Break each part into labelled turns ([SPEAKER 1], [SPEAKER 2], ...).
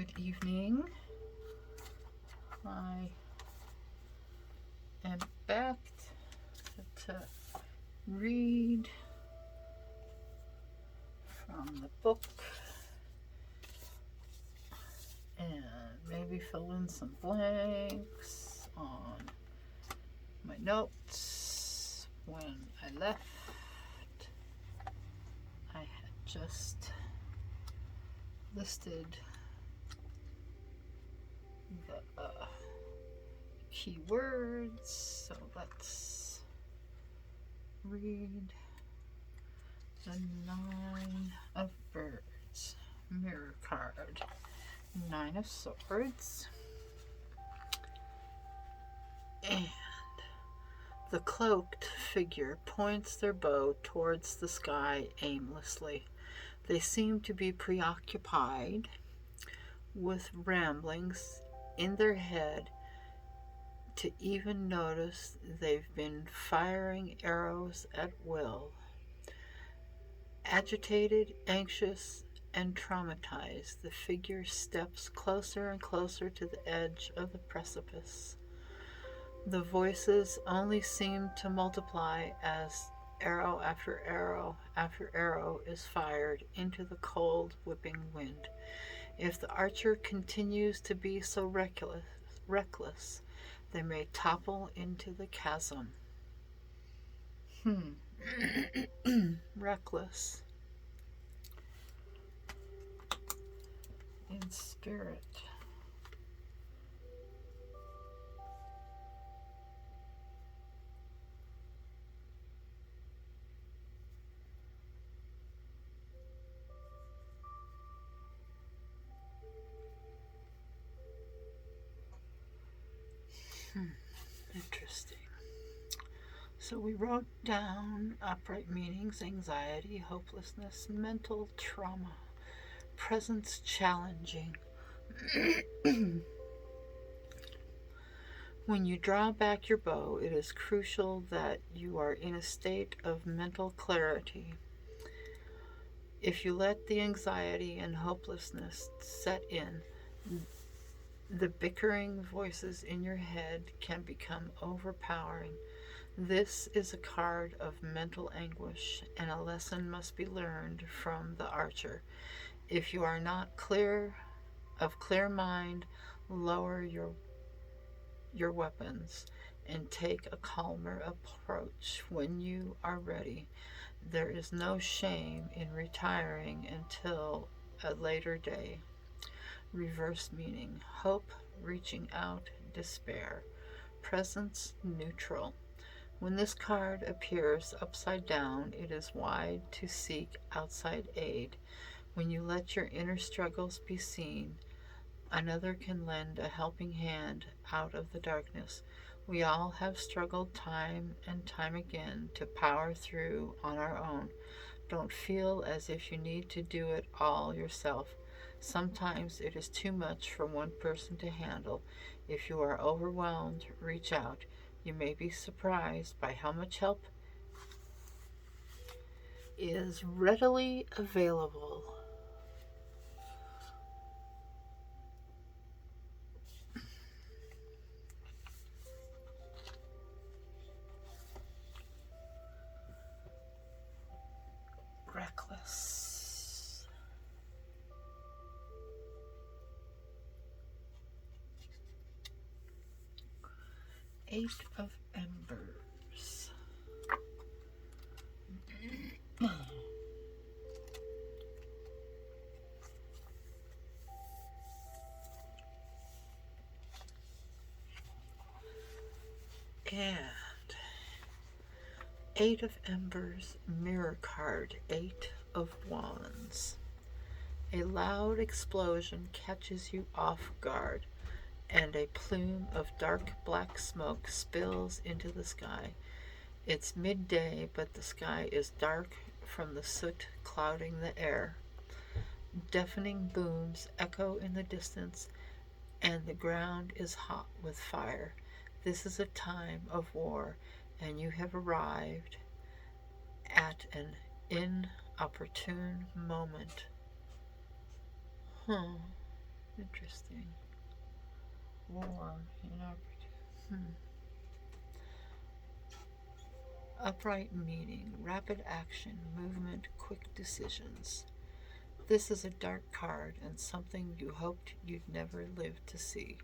[SPEAKER 1] Good evening. I am back to read from the book and maybe fill in some blanks on my notes. When I left, I had just listed the keywords, so let's read the 9 of Birds mirror card. 9 of Swords, and the cloaked figure points their bow towards the sky aimlessly. They seem to be preoccupied with ramblings in their head to even notice they've been firing arrows at will. Agitated, anxious, and traumatized, the figure steps closer and closer to the edge of the precipice. The voices only seem to multiply as arrow after arrow after arrow is fired into the cold, whipping wind. If the archer continues to be so reckless, they may topple into the chasm. Reckless. In spirit. Interesting. So we wrote down upright meanings: anxiety, hopelessness, mental trauma, presence challenging. When you draw back your bow, it is crucial that you are in a state of mental clarity. If you let the anxiety and hopelessness set in, the bickering voices in your head can become overpowering. This is a card of mental anguish, and a lesson must be learned from the archer. If you are not of clear mind, lower your weapons and take a calmer approach when you are ready. There is no shame in retiring until a later day. Reverse meaning: hope, reaching out, despair. Presence, neutral. When this card appears upside down, it is wise to seek outside aid. When you let your inner struggles be seen, another can lend a helping hand out of the darkness. We all have struggled time and time again to power through on our own. Don't feel as if you need to do it all yourself. Sometimes it is too much for one person to handle. If you are overwhelmed, reach out. You may be surprised by how much help is readily available. Reckless. Eight of Embers. And 8 of Embers mirror card, 8 of Wands. A loud explosion catches you off guard, and a plume of dark black smoke spills into the sky. It's midday, but the sky is dark from the soot clouding the air. Deafening booms echo in the distance, and the ground is hot with fire. This is a time of war, and you have arrived at an inopportune moment. Interesting. War, inoperative. Upright meaning, rapid action, movement, quick decisions. This is a dark card and something you hoped you'd never live to see.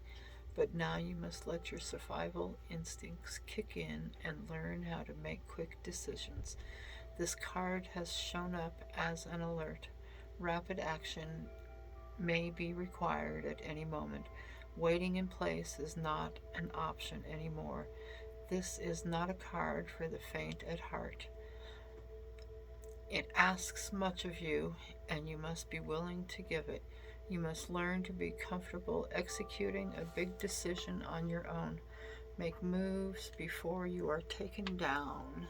[SPEAKER 1] But now you must let your survival instincts kick in and learn how to make quick decisions. This card has shown up as an alert. Rapid action may be required at any moment. Waiting in place is not an option anymore. This is not a card for the faint at heart. It asks much of you, and you must be willing to give it. You must learn to be comfortable executing a big decision on your own. Make moves before you are taken down.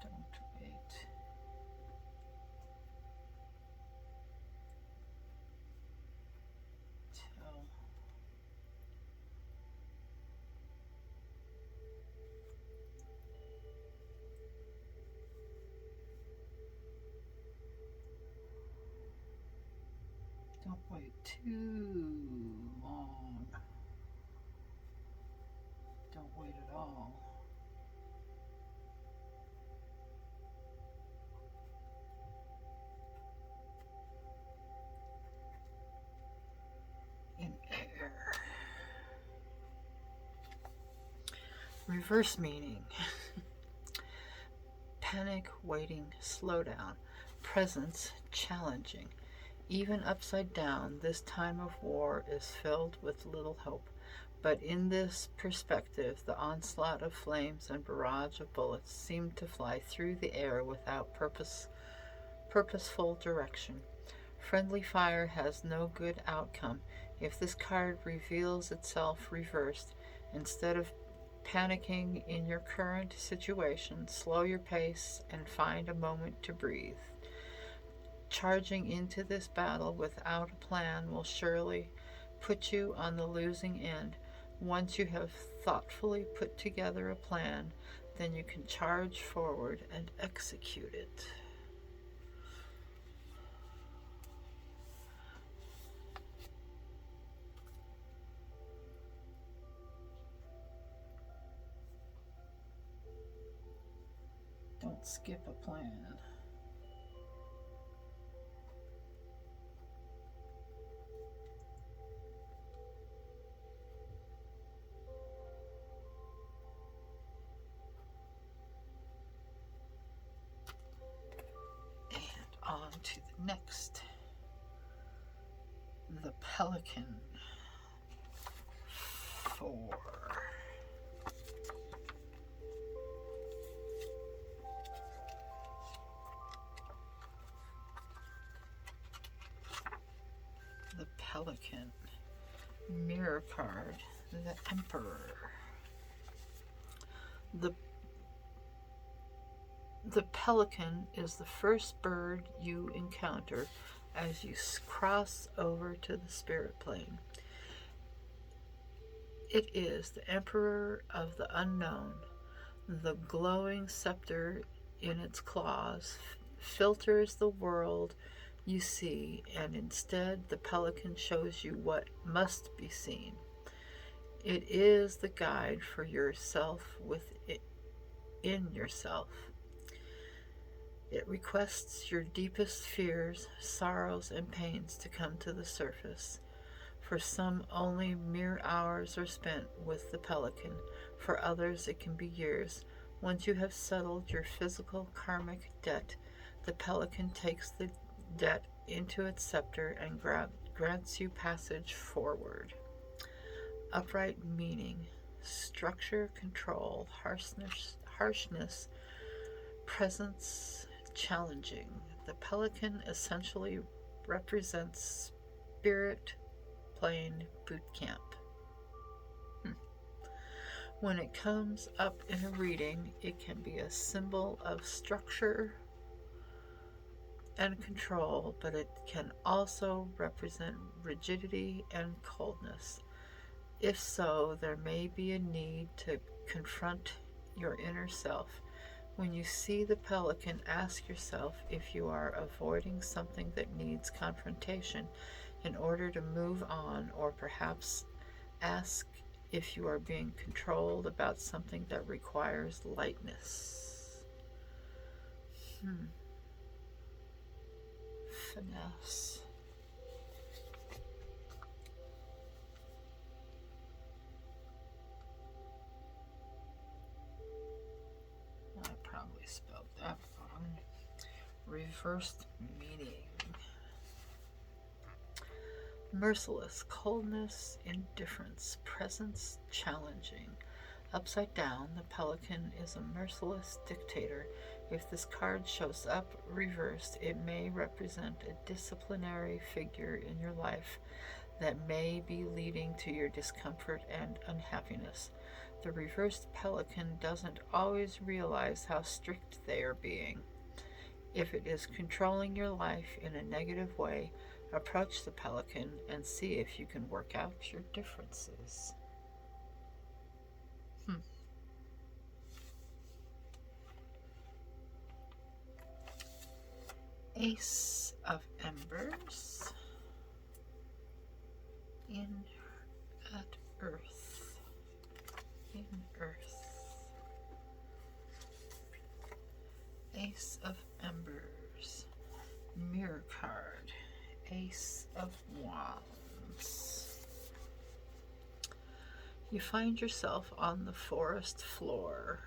[SPEAKER 1] Don't wait. Till don't wait too long. Don't wait at all. In air. Reverse meaning. Panic, waiting, slow down. Presence, challenging. Even upside down, this time of war is filled with little hope. But in this perspective, the onslaught of flames and barrage of bullets seem to fly through the air without purposeful direction. Friendly fire has no good outcome. If this card reveals itself reversed, instead of panicking in your current situation, slow your pace and find a moment to breathe. Charging into this battle without a plan will surely put you on the losing end. Once you have thoughtfully put together a plan, then you can charge forward and execute it. Don't skip a plan. On to the next. The Pelican. 4. The Pelican. Mirror card. The Emperor. The pelican is the first bird you encounter as you cross over to the spirit plane. It is the emperor of the unknown. The glowing scepter in its claws filters the world you see, and instead the pelican shows you what must be seen. It is the guide for yourself within yourself. It requests your deepest fears, sorrows, and pains to come to the surface. For some, only mere hours are spent with the pelican. For others, it can be years. Once you have settled your physical karmic debt, the pelican takes the debt into its scepter and grants you passage forward. Upright meaning, structure, control, harshness, presence, challenging. The pelican essentially represents spirit plane boot camp. When it comes up in a reading, it can be a symbol of structure and control, but it can also represent rigidity and coldness. If so, there may be a need to confront your inner self. When you see the pelican, ask yourself if you are avoiding something that needs confrontation in order to move on, or perhaps ask if you are being controlled about something that requires lightness. Finesse. I probably spelled that wrong. Reversed meaning. Merciless, coldness, indifference, presence, challenging. Upside down, the pelican is a merciless dictator. If this card shows up reversed, it may represent a disciplinary figure in your life that may be leading to your discomfort and unhappiness. The reversed pelican doesn't always realize how strict they are being. If it is controlling your life in a negative way, approach the pelican and see if you can work out your differences. Ace of Embers. In at Earth. In Earth. Ace of Embers. Mirror card. Ace of Wands. You find yourself on the forest floor,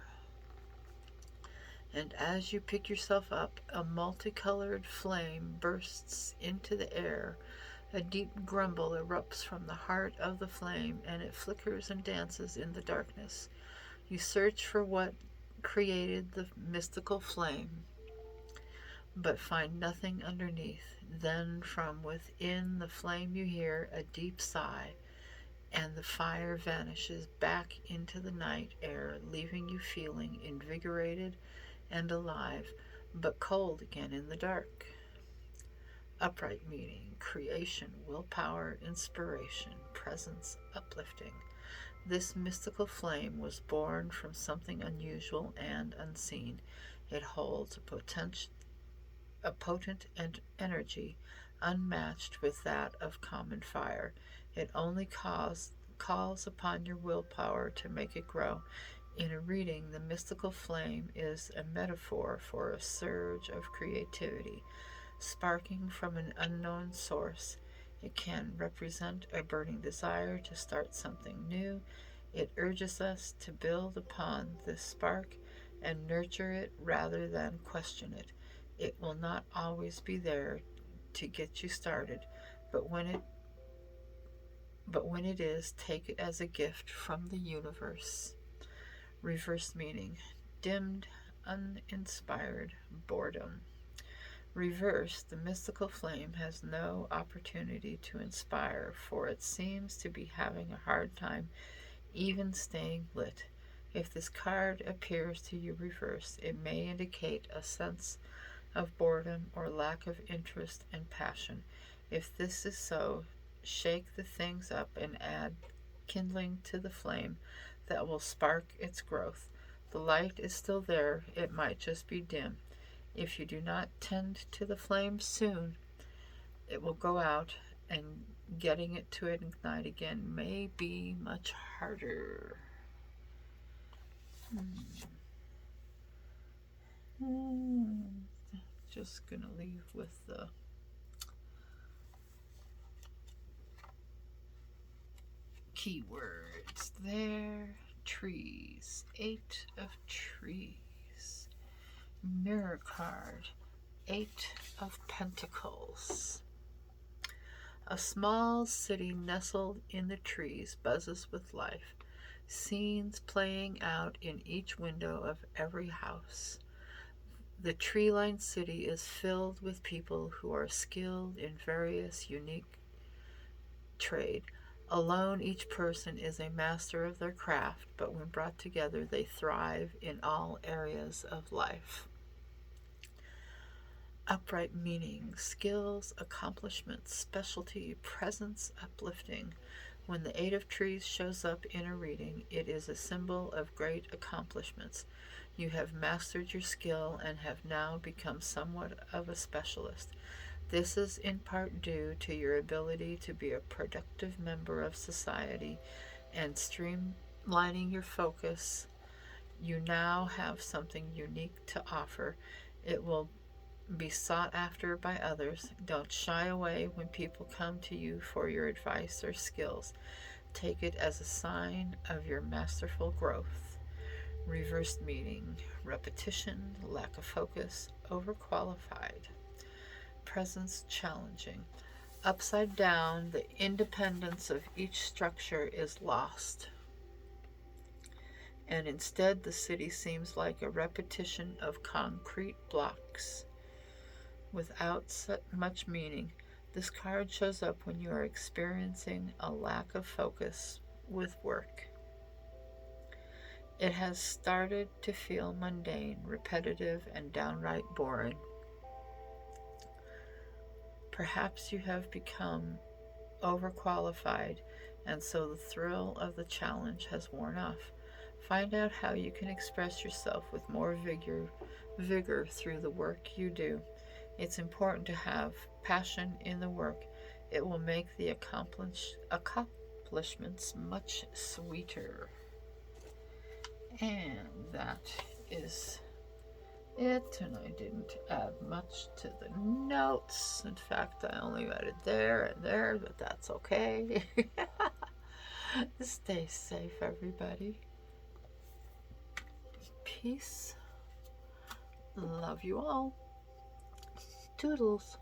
[SPEAKER 1] and as you pick yourself up, a multicolored flame bursts into the air. A deep grumble erupts from the heart of the flame, and it flickers and dances in the darkness. You search for what created the mystical flame, but find nothing underneath. Then from within the flame you hear a deep sigh, and the fire vanishes back into the night air, leaving you feeling invigorated and alive, but cold again in the dark. Upright meaning, creation, willpower, inspiration, presence, uplifting. This mystical flame was born from something unusual and unseen. It holds a potent energy unmatched with that of common fire. It only calls upon your willpower to make it grow. In a reading, the mystical flame is a metaphor for a surge of creativity, sparking from an unknown source. It can represent a burning desire to start something new. It urges us to build upon this spark and nurture it rather than question it. It will not always be there to get you started, but when it is, take it as a gift from the universe. Reverse meaning, dimmed, uninspired boredom. Reverse, the mystical flame has no opportunity to inspire, for it seems to be having a hard time even staying lit. If this card appears to you reversed, it may indicate a sense of boredom or lack of interest and passion. If this is so, shake the things up and add kindling to the flame that will spark its growth. The light is still there, it might just be dim. If you do not tend to the flame soon, it will go out, and getting it to ignite again may be much harder. Just gonna leave with the keywords there. Trees, 8 of trees. Mirror card, 8 of pentacles. A small city nestled in the trees buzzes with life, scenes playing out in each window of every house. The tree-lined city is filled with people who are skilled in various unique trade. Alone, each person is a master of their craft, but when brought together, they thrive in all areas of life. Upright meaning, skills, accomplishments, specialty, presence, uplifting. When the Eight of Trees shows up in a reading, it is a symbol of great accomplishments. You have mastered your skill and have now become somewhat of a specialist. This is in part due to your ability to be a productive member of society and streamlining your focus. You now have something unique to offer. It will be sought after by others. Don't shy away when people come to you for your advice or skills. Take it as a sign of your masterful growth. Reversed meaning, repetition, lack of focus, overqualified. Presence challenging. Upside down, the independence of each structure is lost, and instead the city seems like a repetition of concrete blocks without much meaning. This card shows up when you are experiencing a lack of focus with work. It has started to feel mundane, repetitive, and downright boring. Perhaps you have become overqualified, and so the thrill of the challenge has worn off. Find out how you can express yourself with more vigor through the work you do. It's important to have passion in the work. It will make the accomplishments much sweeter. And that is it, and I didn't add much to the notes. In fact, I only added there and there, but that's okay. Stay safe, everybody. Peace. Love you all. Toodles.